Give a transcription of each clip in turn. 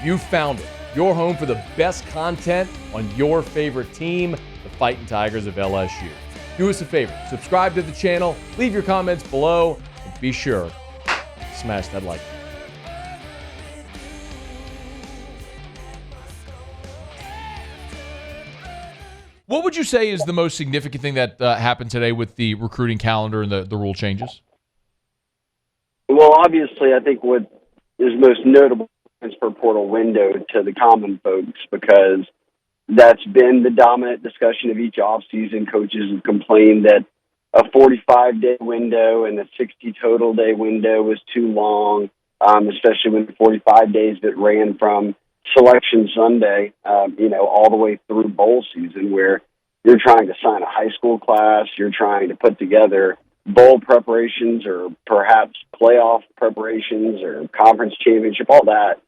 You found it. Your home for the best content on your favorite team, the Fighting Tigers of LSU. Do us a favor. Subscribe to the channel. Leave your comments below. And be sure to smash that like button. What would you say is the most significant thing that happened today with the recruiting calendar and the rule changes? Well, obviously, I think what is most notable is transfer portal window to the common folks, because that's been the dominant discussion of each offseason. Coaches have complained that a 45-day window and a 60 total day window was too long, especially when the 45 days that ran from Selection Sunday, all the way through bowl season, where you're trying to sign a high school class, you're trying to put together bowl preparations or perhaps playoff preparations or conference championship, all that.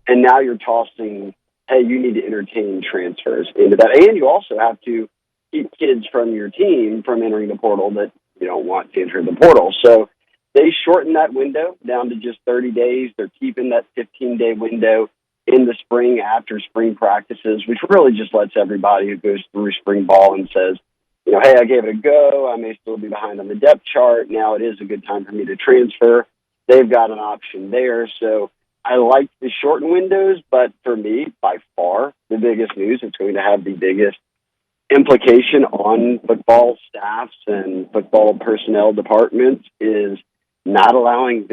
And now you're tossing, hey, you need to entertain transfers into that. And you also have to keep kids from your team from entering the portal that you don't want to enter the portal. So they shortened that window down to just 30 days. They're keeping that 15-day window in the spring after spring practices, which really just lets everybody who goes through spring ball and says, hey, I gave it a go. I may still be behind on the depth chart. Now it is a good time for me to transfer. They've got an option there. So I like the shortened windows, but for me, by far, the biggest news, it's going to have the biggest implication on football staffs and football personnel departments is not allowing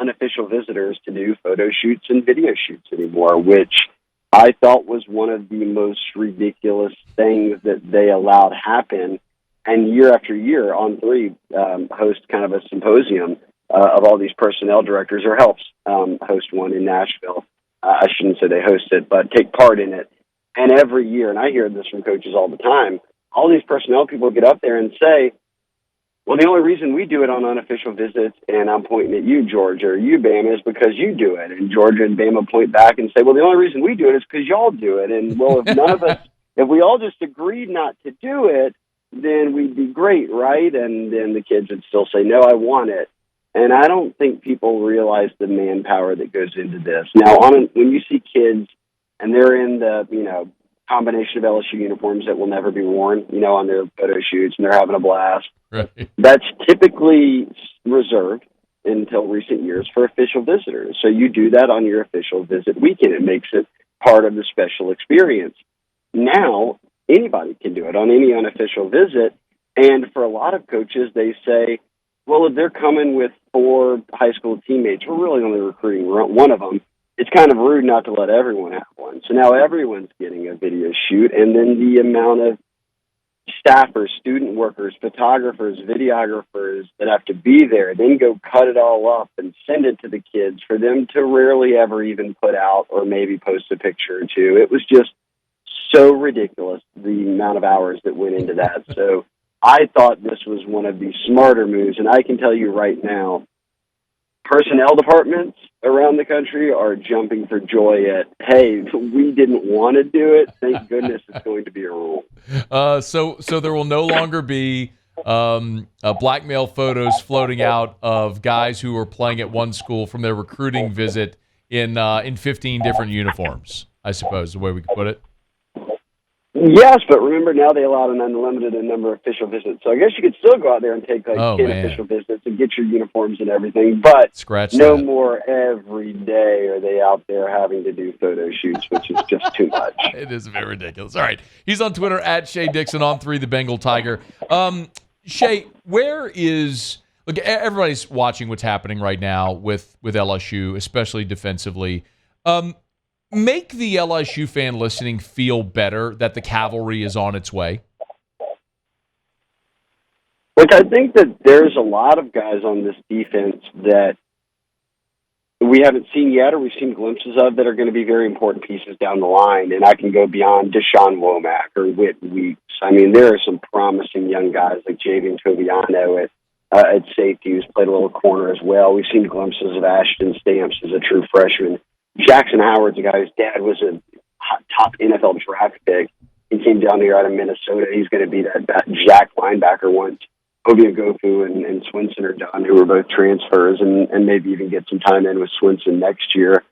unofficial visitors to do photo shoots and video shoots anymore, which I thought was one of the most ridiculous things that they allowed happen. And year after year, On3 hosts kind of a symposium of all these personnel directors, or helps host one in Nashville. I shouldn't say they host it, but take part in it. And every year, and I hear this from coaches all the time, all these personnel people get up there and say, well, the only reason we do it on unofficial visits, and I'm pointing at you, Georgia, or you, Bama, is because you do it. And Georgia and Bama point back and say, well, the only reason we do it is because y'all do it. And, well, if none of us, if we all just agreed not to do it, then we'd be great, right? And then the kids would still say, no, I want it. And I don't think people realize the manpower that goes into this. Now, when you see kids, and they're in the, combination of LSU uniforms that will never be worn, on their photo shoots, and they're having a blast. Right. That's typically reserved until recent years for official visitors. So you do that on your official visit weekend. It makes it part of the special experience. Now, anybody can do it on any unofficial visit. And for a lot of coaches, they say, well, if they're coming with 4 high school teammates, we're really only recruiting one of them. It's kind of rude not to let everyone have one. So now everyone's getting a video shoot, and then the amount of staffers, student workers, photographers, videographers that have to be there, then go cut it all up and send it to the kids for them to rarely ever even put out or maybe post a picture or two. It was just so ridiculous, the amount of hours that went into that. So I thought this was one of the smarter moves, and I can tell you right now, personnel departments around the country are jumping for joy at, hey, we didn't want to do it. Thank goodness it's going to be a rule. So there will no longer be blackmail photos floating out of guys who are playing at one school from their recruiting visit in 15 different uniforms, I suppose, the way we could put it. Yes, but remember now they allowed an unlimited number of official visits. So I guess you could still go out there and take 10 official visits and get your uniforms and everything, but no more every day are they out there having to do photo shoots, which is just too much. It is very ridiculous. All right. He's on Twitter at Shea Dixon On3, the Bengal Tiger. Shea, where is – look, everybody's watching what's happening right now with LSU, especially defensively. Make the LSU fan listening feel better that the cavalry is on its way? Look, I think that there's a lot of guys on this defense that we haven't seen yet or we've seen glimpses of that are going to be very important pieces down the line. And I can go beyond Deshaun Womack or Whit Weeks. I mean, there are some promising young guys like Javian Toviano at safety who's played a little corner as well. We've seen glimpses of Ashton Stamps as a true freshman. Jackson Howard's a guy whose dad was a top NFL draft pick. He came down here out of Minnesota. He's going to be that jack linebacker once Obiagofu and Swinson are done, who are both transfers, and maybe even get some time in with Swinson next year.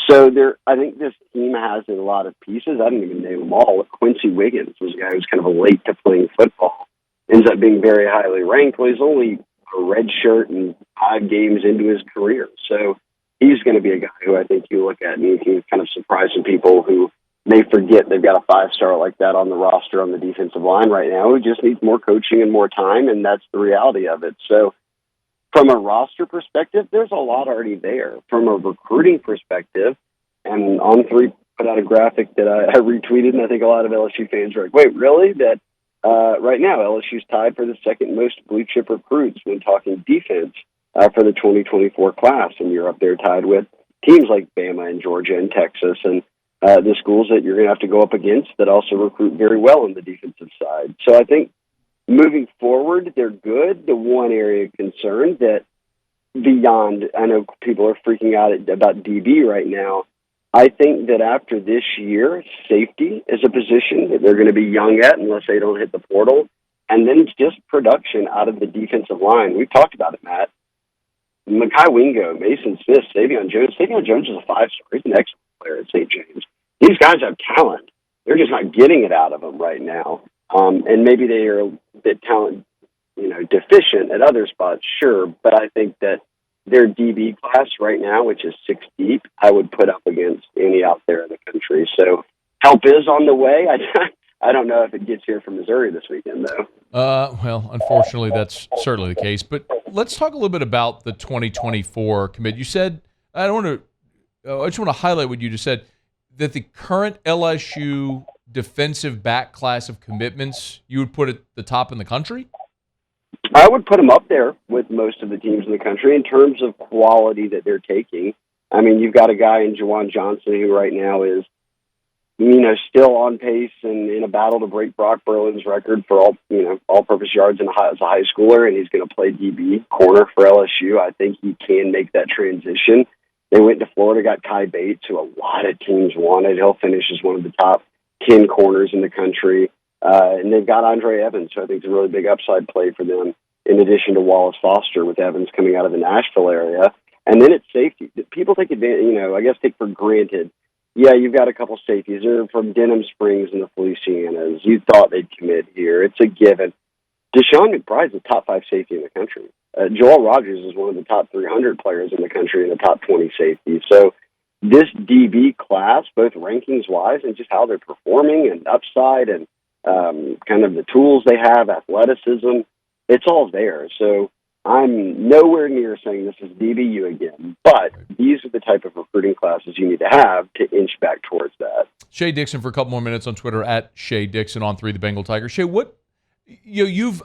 So I think this team has a lot of pieces. I didn't even name them all. Quincy Wiggins was a guy who's kind of late to playing football. Ends up being very highly ranked. Well, he's only a red shirt and 5 games into his career. So he's going to be a guy who I think you look at and you can kind of surprise some people who may forget they've got a 5-star like that on the roster on the defensive line right now who just needs more coaching and more time, and that's the reality of it. So from a roster perspective, there's a lot already there. From a recruiting perspective, and On3 put out a graphic that I retweeted, and I think a lot of LSU fans are like, wait, really? That right now LSU's tied for the second most blue chip recruits when talking defense for the 2024 class, and you're up there tied with teams like Bama and Georgia and Texas and the schools that you're going to have to go up against that also recruit very well on the defensive side. So I think moving forward, they're good. The one area of concern that beyond, I know people are freaking out about DB right now. I think that after this year, safety is a position that they're going to be young at unless they don't hit the portal. And then just production out of the defensive line. We've talked about it, Matt. Mekhi Wingo, Mason Smith, Savion Jones. Savion Jones is a 5-star. He's an excellent player at St. James. These guys have talent. They're just not getting it out of them right now. And maybe they are a bit talent, deficient at other spots, sure. But I think that their DB class right now, which is 6 deep, I would put up against any out there in the country. So help is on the way. I don't know if it gets here from Missouri this weekend, though. Well, unfortunately, that's certainly the case. But let's talk a little bit about the 2024 commit. You said, I just want to highlight what you just said, that the current LSU defensive back class of commitments, you would put at the top in the country? I would put them up there with most of the teams in the country in terms of quality that they're taking. I mean, you've got a guy in Juwan Johnson who right now is, still on pace and in a battle to break Brock Berlin's record for all-purpose yards as a high schooler, and he's going to play DB corner for LSU. I think he can make that transition. They went to Florida, got Kai Bates, who a lot of teams wanted. He'll finish as one of the top 10 corners in the country. And they've got Andre Evans, who I think is a really big upside play for them, in addition to Wallace Foster with Evans coming out of the Nashville area. And then it's safety. People take advantage, take for granted. Yeah, you've got a couple safeties. They're from Denham Springs and the Felicianas. You thought they'd commit here. It's a given. Deshaun McBride's the top 5 safety in the country. Joel Rogers is one of the top 300 players in the country in the top 20 safeties. So this DB class, both rankings-wise and just how they're performing and upside and kind of the tools they have, athleticism, it's all there. So I'm nowhere near saying this is DBU again, but these are the type of recruiting classes you need to have to inch back towards that. Shea Dixon for a couple more minutes on Twitter at Shea Dixon on3 the Bengal Tiger. Shea,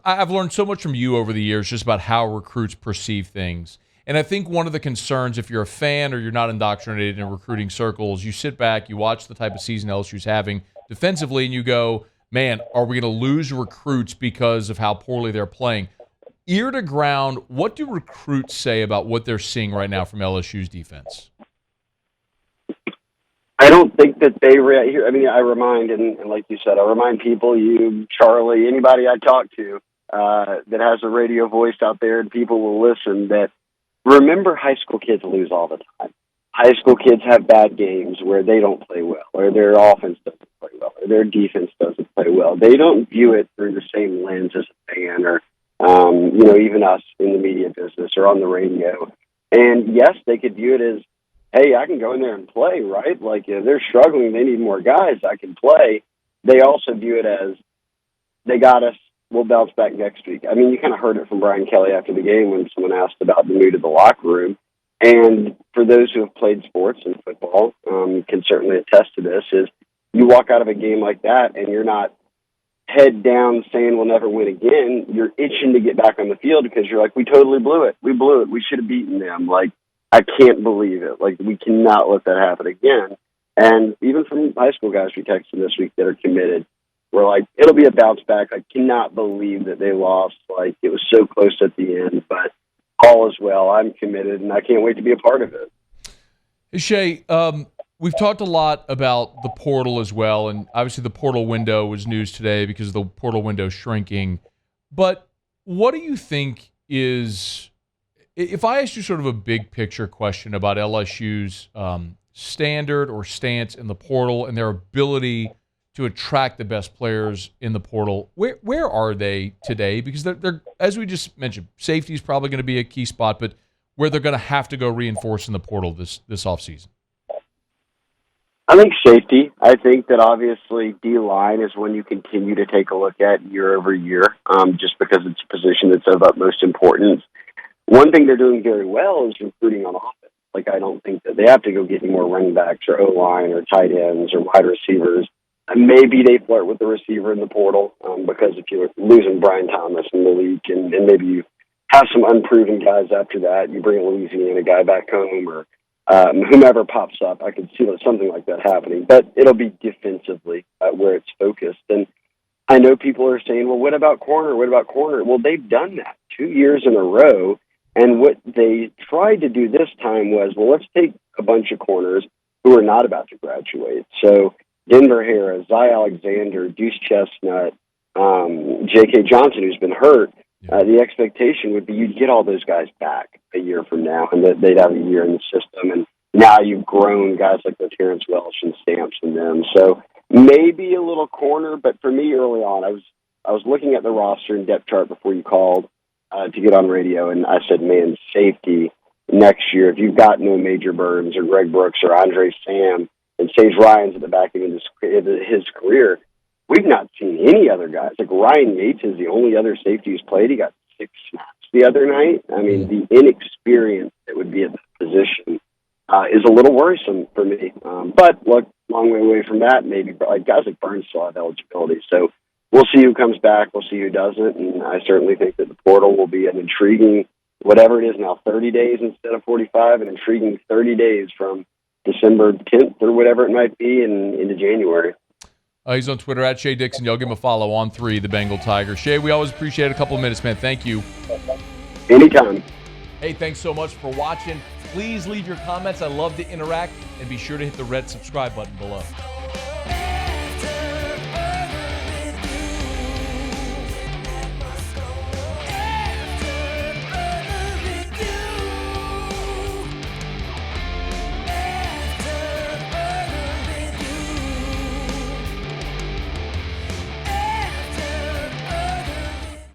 I've learned so much from you over the years just about how recruits perceive things. And I think one of the concerns, if you're a fan or you're not indoctrinated in recruiting circles, you sit back, you watch the type of season LSU's having defensively, and you go, man, are we going to lose recruits because of how poorly they're playing? Ear to ground, what do recruits say about what they're seeing right now from LSU's defense? I don't think that they I remind, and like you said, I remind people, you, Charlie, anybody I talk to that has a radio voice out there and people will listen, that remember high school kids lose all the time. High school kids have bad games where they don't play well, or their offense doesn't play well, or their defense doesn't play well. They don't view it through the same lens as a fan or, even us in the media business or on the radio. And yes, they could view it as, hey, I can go in there and play, right? Like, if they're struggling, they need more guys, I can play. They also view it as, they got us, we'll bounce back next week. I mean, you kind of heard it from Brian Kelly after the game when someone asked about the mood of the locker room. And for those who have played sports and football, can certainly attest to this, is you walk out of a game like that and you're not head down saying we'll never win again. You're itching to get back on the field because you're like, we totally blew it. We blew it. We should have beaten them. Like, I can't believe it. Like, we cannot let that happen again. And even from high school guys we texted this week that are committed, we're like, it'll be a bounce back. I cannot believe that they lost. Like, it was so close at the end, but all is well. I'm committed, and I can't wait to be a part of it. Hey, Shea, we've talked a lot about the portal as well, and obviously the portal window was news today because of the portal window shrinking. But what do you think is, if I asked you sort of a big picture question about LSU's standard or stance in the portal and their ability to attract the best players in the portal. Where are they today? Because they're as we just mentioned, safety is probably going to be a key spot, but where they're going to have to go reinforce in the portal this offseason. I think safety. I think that obviously D-line is one you continue to take a look at year over year, just because it's a position that's of utmost importance. One thing they're doing very well is recruiting on offense. Like, I don't think that they have to go get any more running backs or O-line or tight ends or wide receivers. Maybe they flirt with the receiver in the portal, because if you're losing Brian Thomas in the league and maybe you have some unproven guys after that, you bring a Louisiana guy back home or whomever pops up, I could see something like that happening. But it'll be defensively where it's focused. And I know people are saying, well, what about corner? What about corner? Well, they've done that 2 years in a row. And what they tried to do this time was, well, let's take a bunch of corners who are not about to graduate. So Denver Harris, Zy Alexander, Deuce Chestnut, J.K. Johnson, who's been hurt. The expectation would be you'd get all those guys back a year from now, and that they'd have a year in the system. And now you've grown guys like the Terrence Welsh and Stamps and them. So maybe a little corner, but for me early on, I was looking at the roster and depth chart before you called to get on radio, and I said, man, safety next year, if you've got no Major Burns or Greg Brooks or Andre Sam and Sage Ryan's at the back end of his career, we've not seen any other guys. Like Ryan Yates is the only other safety who's played. He got 6 snaps the other night. I mean, the inexperience that would be at the position is a little worrisome for me. But look, long way away from that, maybe like guys like Burns still have eligibility. So we'll see who comes back. We'll see who doesn't. And I certainly think that the portal will be an intriguing, whatever it is now, 30 days instead of 45, an intriguing 30 days from December 10th or whatever it might be and into January. He's on Twitter at Shea Dixon. Y'all give him a follow on 3, the Bengal Tiger. Shea, we always appreciate a couple of minutes, man. Thank you. Anytime. Hey, thanks so much for watching. Please leave your comments. I love to interact. And be sure to hit the red subscribe button below.